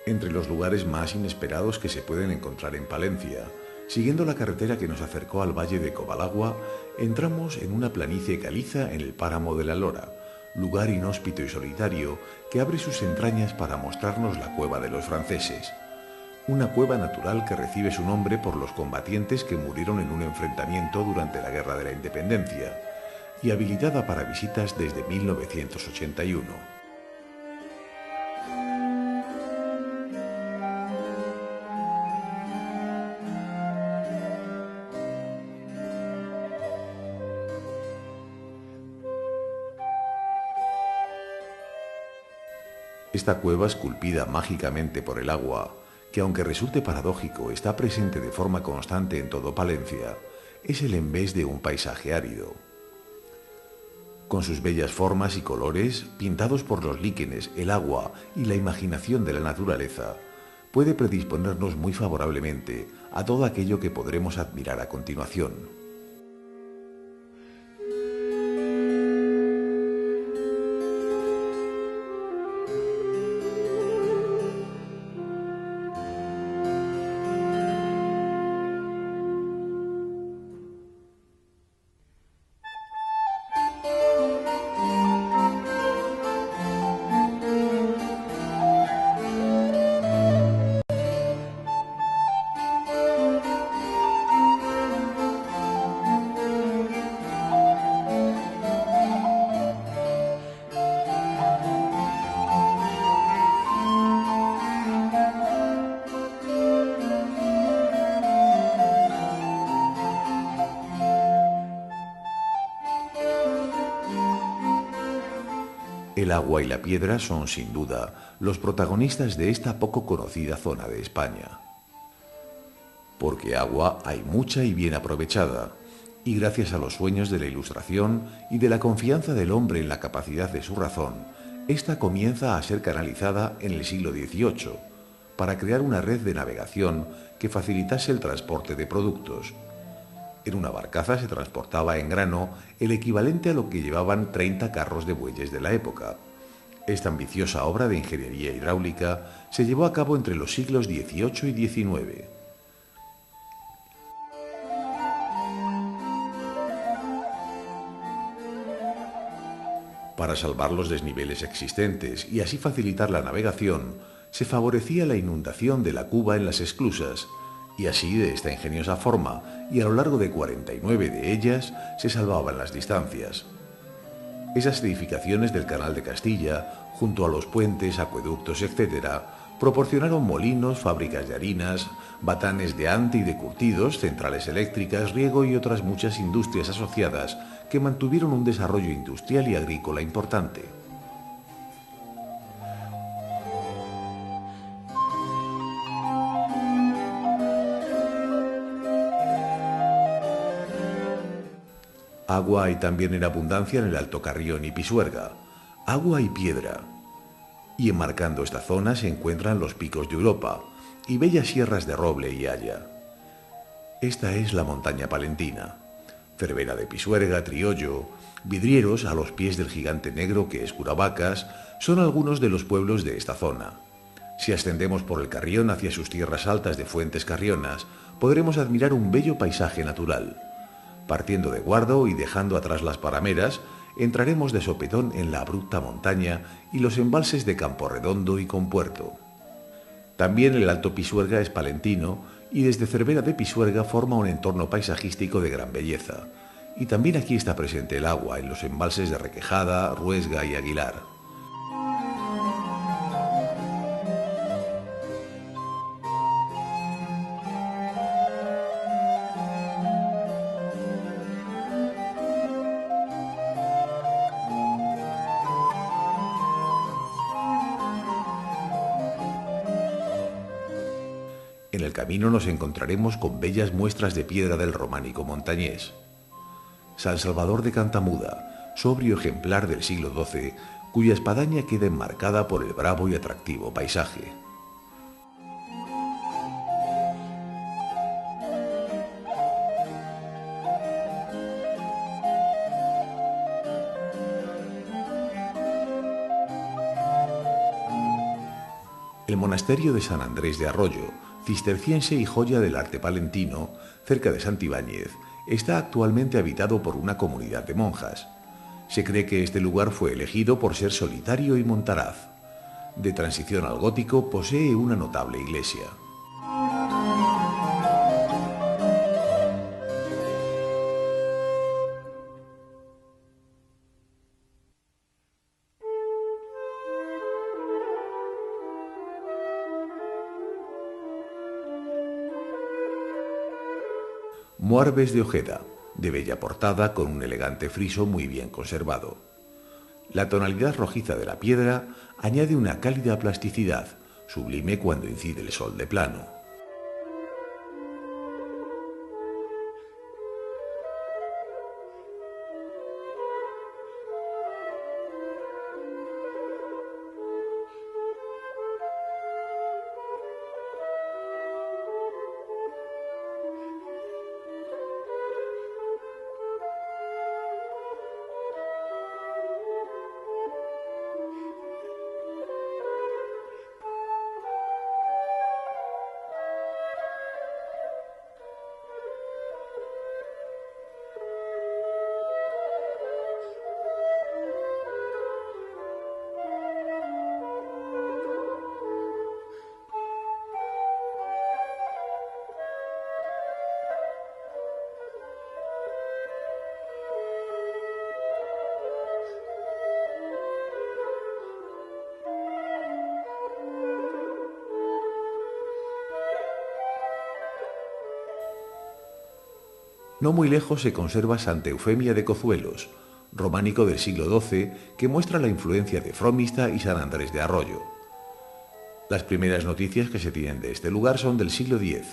Entre los lugares más inesperados que se pueden encontrar en Palencia, siguiendo la carretera que nos acercó al valle de Cobalagua, entramos en una planicie caliza en el páramo de la Lora, lugar inhóspito y solitario que abre sus entrañas para mostrarnos la cueva de los franceses. Una cueva natural que recibe su nombre por los combatientes que murieron en un enfrentamiento durante la Guerra de la Independencia y habilitada para visitas desde 1981. Esta cueva, esculpida mágicamente por el agua, que aunque resulte paradójico está presente de forma constante en todo Palencia, es el embés de un paisaje árido. Con sus bellas formas y colores, pintados por los líquenes, el agua y la imaginación de la naturaleza, puede predisponernos muy favorablemente a todo aquello que podremos admirar a continuación. El agua y la piedra son, sin duda, los protagonistas de esta poco conocida zona de España. Porque agua hay mucha y bien aprovechada, y gracias a los sueños de la Ilustración y de la confianza del hombre en la capacidad de su razón, esta comienza a ser canalizada en el siglo XVIII para crear una red de navegación que facilitase el transporte de productos. En una barcaza se transportaba en grano el equivalente a lo que llevaban 30 carros de bueyes de la época. Esta ambiciosa obra de ingeniería hidráulica se llevó a cabo entre los siglos XVIII y XIX. Para salvar los desniveles existentes y así facilitar la navegación, se favorecía la inundación de la cuba en las esclusas, y así de esta ingeniosa forma, y a lo largo de 49 de ellas, se salvaban las distancias. Esas edificaciones del Canal de Castilla, junto a los puentes, acueductos, etc., proporcionaron molinos, fábricas de harinas, batanes de ante y de curtidos, centrales eléctricas, riego y otras muchas industrias asociadas que mantuvieron un desarrollo industrial y agrícola importante. Agua hay también en abundancia en el Alto Carrión y Pisuerga, agua y piedra. Y enmarcando esta zona se encuentran los picos de Europa y bellas sierras de roble y haya. Esta es la montaña palentina. Cervera de Pisuerga, Triollo, Vidrieros a los pies del gigante negro que es Curavacas, son algunos de los pueblos de esta zona. Si ascendemos por el Carrión hacia sus tierras altas de Fuentes Carrionas, podremos admirar un bello paisaje natural. Partiendo de Guardo y dejando atrás las parameras, entraremos de sopetón en la abrupta montaña y los embalses de Camporredondo y Compuerto. También el Alto Pisuerga es palentino y desde Cervera de Pisuerga forma un entorno paisajístico de gran belleza. Y también aquí está presente el agua en los embalses de Requejada, Ruesga y Aguilar. En el camino nos encontraremos con bellas muestras de piedra del románico montañés. San Salvador de Cantamuda, sobrio ejemplar del siglo XII, cuya espadaña queda enmarcada por el bravo y atractivo paisaje. El monasterio de San Andrés de Arroyo, cisterciense y joya del arte palentino, cerca de Santibáñez, está actualmente habitado por una comunidad de monjas. Se cree que este lugar fue elegido por ser solitario y montaraz. De transición al gótico, posee una notable iglesia. Muarbes de Ojeda, de bella portada con un elegante friso muy bien conservado. La tonalidad rojiza de la piedra añade una cálida plasticidad, sublime cuando incide el sol de plano. No muy lejos se conserva Santa Eufemia de Cozuelos, románico del siglo XII, que muestra la influencia de Fromista y San Andrés de Arroyo. Las primeras noticias que se tienen de este lugar son del siglo X.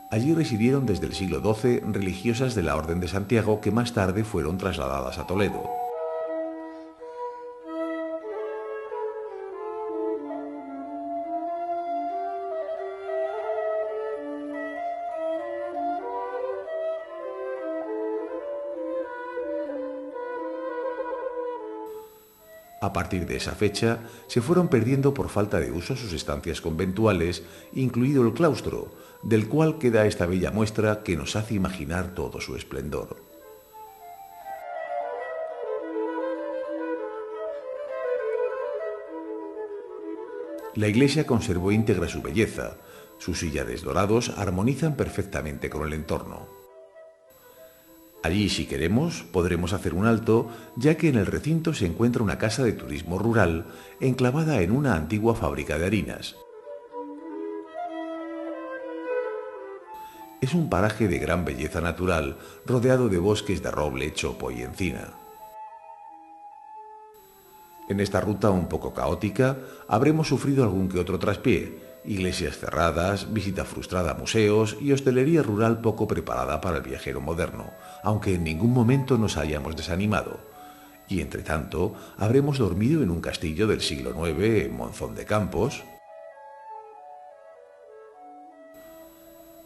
Allí residieron desde el siglo XII religiosas de la Orden de Santiago que más tarde fueron trasladadas a Toledo. A partir de esa fecha, se fueron perdiendo por falta de uso sus estancias conventuales, incluido el claustro, del cual queda esta bella muestra que nos hace imaginar todo su esplendor. La iglesia conservó íntegra su belleza, sus sillares dorados armonizan perfectamente con el entorno. Allí, si queremos, podremos hacer un alto, ya que en el recinto se encuentra una casa de turismo rural enclavada en una antigua fábrica de harinas. Es un paraje de gran belleza natural, rodeado de bosques de roble, chopo y encina. En esta ruta un poco caótica, habremos sufrido algún que otro traspié, iglesias cerradas, visita frustrada a museos y hostelería rural poco preparada para el viajero moderno, aunque en ningún momento nos hayamos desanimado. Y entre tanto, habremos dormido en un castillo del siglo IX en Monzón de Campos,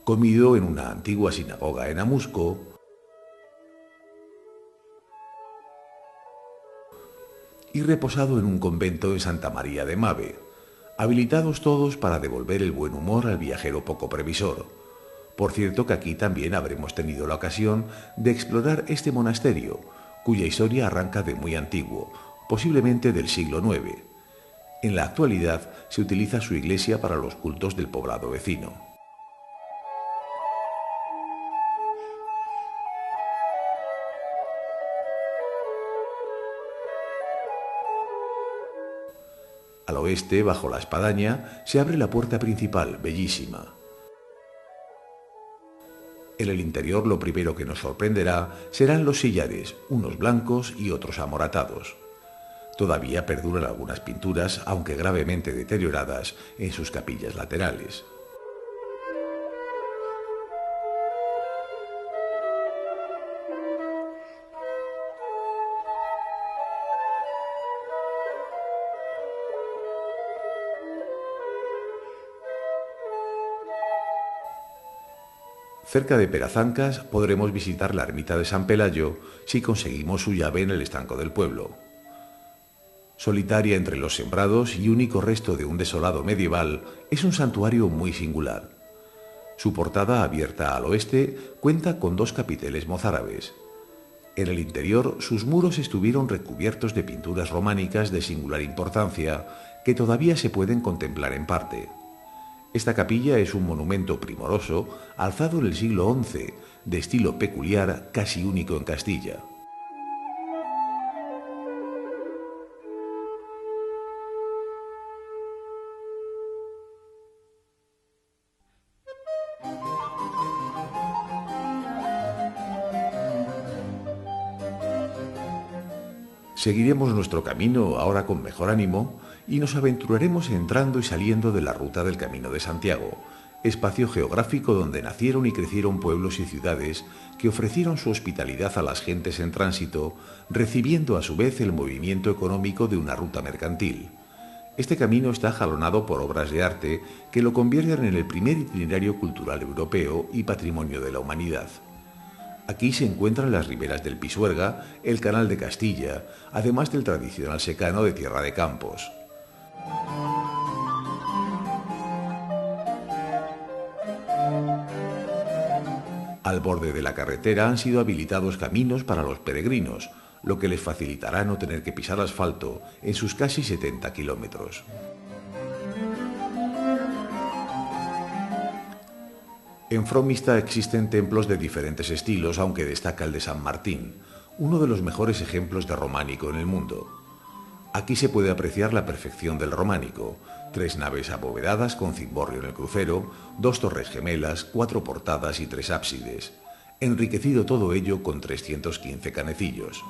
comido en una antigua sinagoga en Amusco, y reposado en un convento en Santa María de Mave, habilitados todos para devolver el buen humor al viajero poco previsor. Por cierto que aquí también habremos tenido la ocasión de explorar este monasterio, cuya historia arranca de muy antiguo, posiblemente del siglo IX. En la actualidad se utiliza su iglesia para los cultos del poblado vecino. Al oeste, bajo la espadaña, se abre la puerta principal, bellísima. En el interior lo primero que nos sorprenderá serán los sillares, unos blancos y otros amoratados. Todavía perduran algunas pinturas, aunque gravemente deterioradas, en sus capillas laterales. Cerca de Perazancas podremos visitar la ermita de San Pelayo si conseguimos su llave en el estanco del pueblo. Solitaria entre los sembrados y único resto de un desolado medieval, es un santuario muy singular. Su portada, abierta al oeste, cuenta con 2 capiteles mozárabes. En el interior, sus muros estuvieron recubiertos de pinturas románicas de singular importancia, que todavía se pueden contemplar en parte. Esta capilla es un monumento primoroso, alzado en el siglo XI, de estilo peculiar, casi único en Castilla. Seguiremos nuestro camino ahora con mejor ánimo y nos aventuraremos entrando y saliendo de la ruta del Camino de Santiago, espacio geográfico donde nacieron y crecieron pueblos y ciudades que ofrecieron su hospitalidad a las gentes en tránsito, recibiendo a su vez el movimiento económico de una ruta mercantil. Este camino está jalonado por obras de arte que lo convierten en el primer itinerario cultural europeo y patrimonio de la humanidad. Aquí se encuentran las riberas del Pisuerga, el Canal de Castilla, además del tradicional secano de Tierra de Campos. Al borde de la carretera han sido habilitados caminos para los peregrinos, lo que les facilitará no tener que pisar asfalto en sus casi 70 kilómetros. En Fromista existen templos de diferentes estilos, aunque destaca el de San Martín, uno de los mejores ejemplos de románico en el mundo. Aquí se puede apreciar la perfección del románico: 3 naves abovedadas con cimborrio en el crucero, 2 torres gemelas, 4 portadas y 3 ábsides, enriquecido todo ello con 315 canecillos.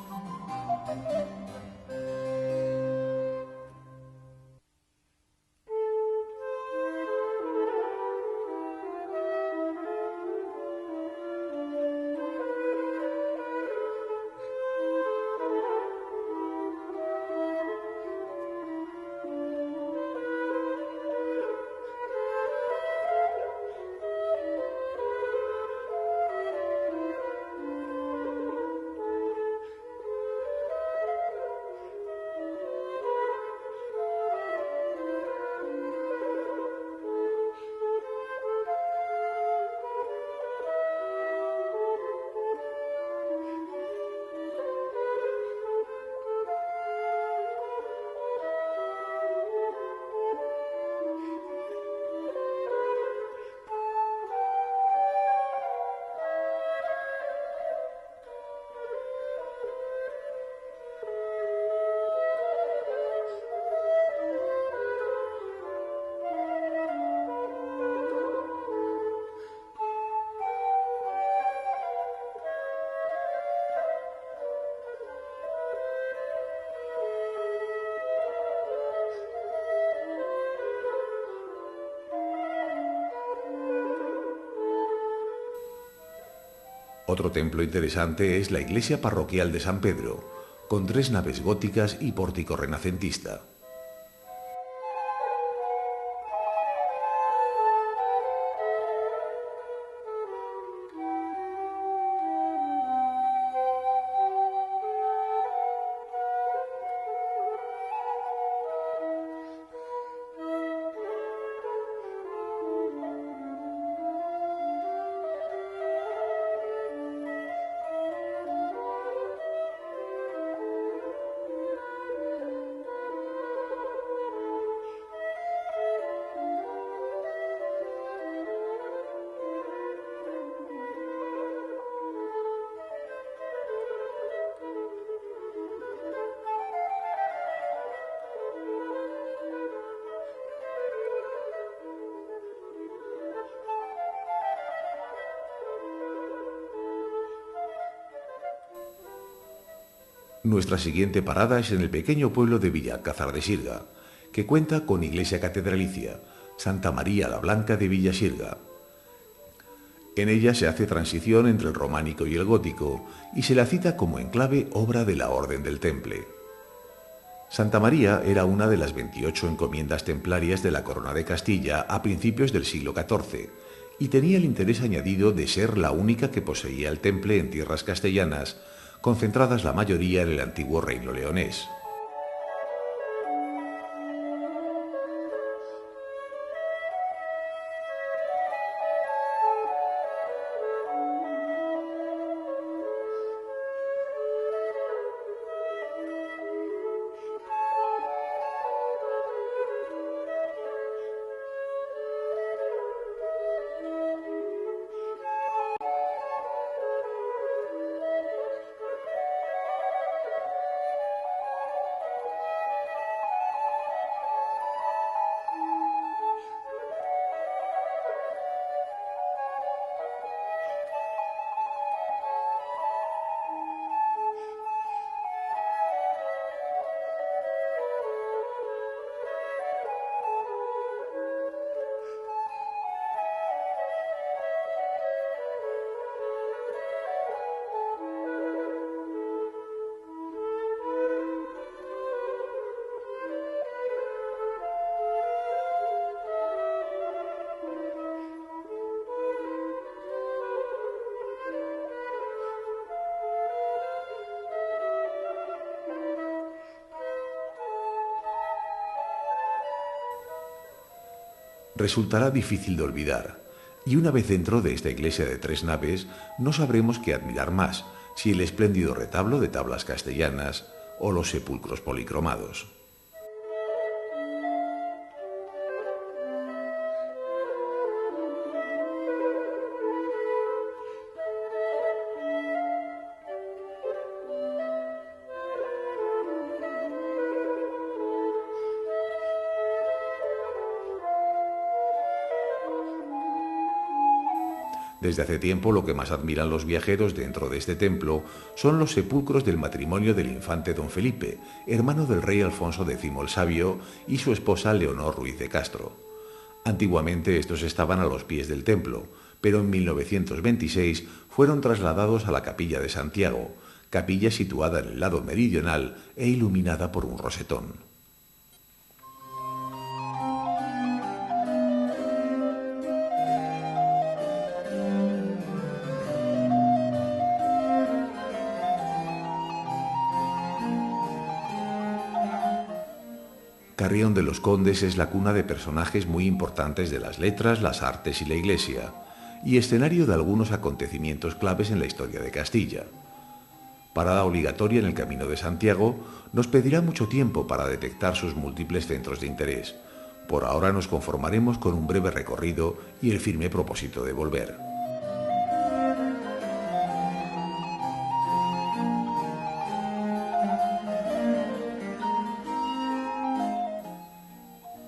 Otro templo interesante es la iglesia parroquial de San Pedro, con 3 naves góticas y pórtico renacentista. Nuestra siguiente parada es en el pequeño pueblo de Villalcázar de Sirga, que cuenta con iglesia catedralicia, Santa María la Blanca de Villasirga. En ella se hace transición entre el románico y el gótico y se la cita como enclave obra de la Orden del Temple. Santa María era una de las 28 encomiendas templarias de la Corona de Castilla a principios del siglo XIV y tenía el interés añadido de ser la única que poseía el temple en tierras castellanas, concentradas la mayoría en el antiguo reino leonés. Resultará difícil de olvidar, y una vez dentro de esta iglesia de 3 naves, no sabremos qué admirar más, si el espléndido retablo de tablas castellanas o los sepulcros policromados. Desde hace tiempo lo que más admiran los viajeros dentro de este templo son los sepulcros del matrimonio del infante don Felipe, hermano del rey Alfonso X el Sabio, y su esposa Leonor Ruiz de Castro. Antiguamente estos estaban a los pies del templo, pero en 1926 fueron trasladados a la Capilla de Santiago, capilla situada en el lado meridional e iluminada por un rosetón. Carrión de los Condes es la cuna de personajes muy importantes de las letras, las artes y la Iglesia, y escenario de algunos acontecimientos claves en la historia de Castilla. Parada obligatoria en el Camino de Santiago, nos pedirá mucho tiempo para detectar sus múltiples centros de interés. Por ahora nos conformaremos con un breve recorrido y el firme propósito de volver.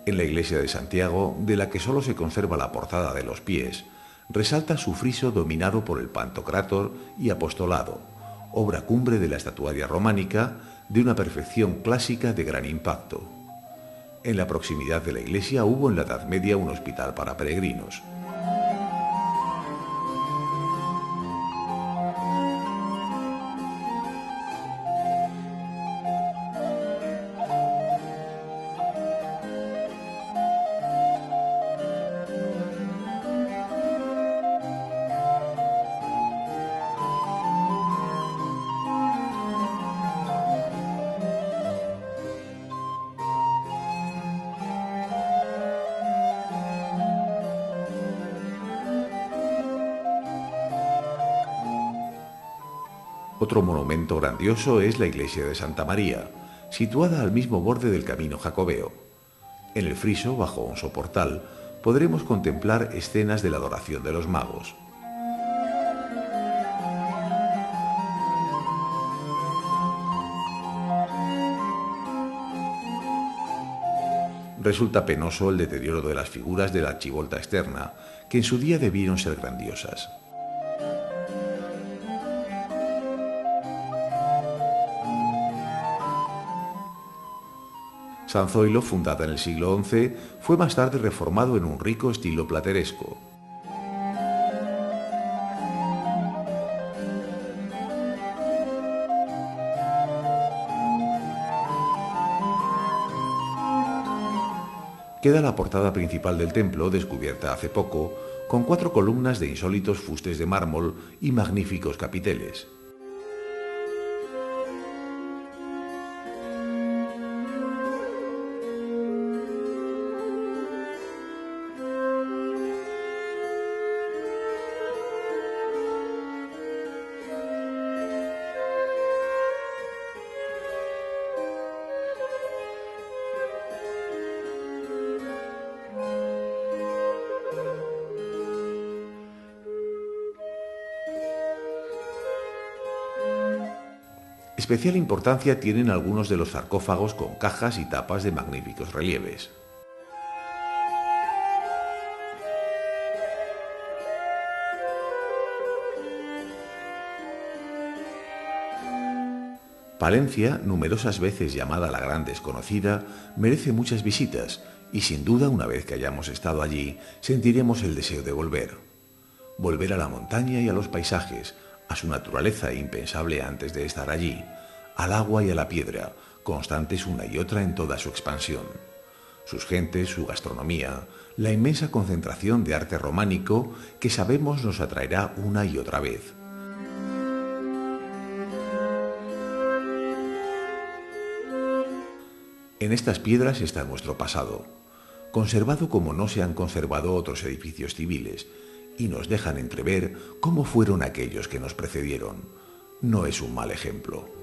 En la iglesia de Santiago, de la que solo se conserva la portada de los pies, resalta su friso dominado por el Pantocrátor y Apostolado, obra cumbre de la estatuaria románica de una perfección clásica de gran impacto. En la proximidad de la iglesia hubo en la Edad Media un hospital para peregrinos. Otro monumento grandioso es la iglesia de Santa María, situada al mismo borde del camino jacobeo. En el friso, bajo un soportal, podremos contemplar escenas de la adoración de los magos. Resulta penoso el deterioro de las figuras de la archivolta externa, que en su día debieron ser grandiosas. San Zoilo, fundada en el siglo XI, fue más tarde reformado en un rico estilo plateresco. Queda la portada principal del templo, descubierta hace poco, con 4 columnas de insólitos fustes de mármol y magníficos capiteles. Especial importancia tienen algunos de los sarcófagos con cajas y tapas de magníficos relieves. Palencia, numerosas veces llamada la Gran Desconocida, merece muchas visitas y sin duda una vez que hayamos estado allí sentiremos el deseo de volver. Volver a la montaña y a los paisajes, a su naturaleza impensable antes de estar allí, al agua y a la piedra, constantes una y otra en toda su expansión. Sus gentes, su gastronomía, la inmensa concentración de arte románico que sabemos nos atraerá una y otra vez. En estas piedras está nuestro pasado. conservado como no se han conservado otros edificios civiles, y nos dejan entrever cómo fueron aquellos que nos precedieron. No es un mal ejemplo.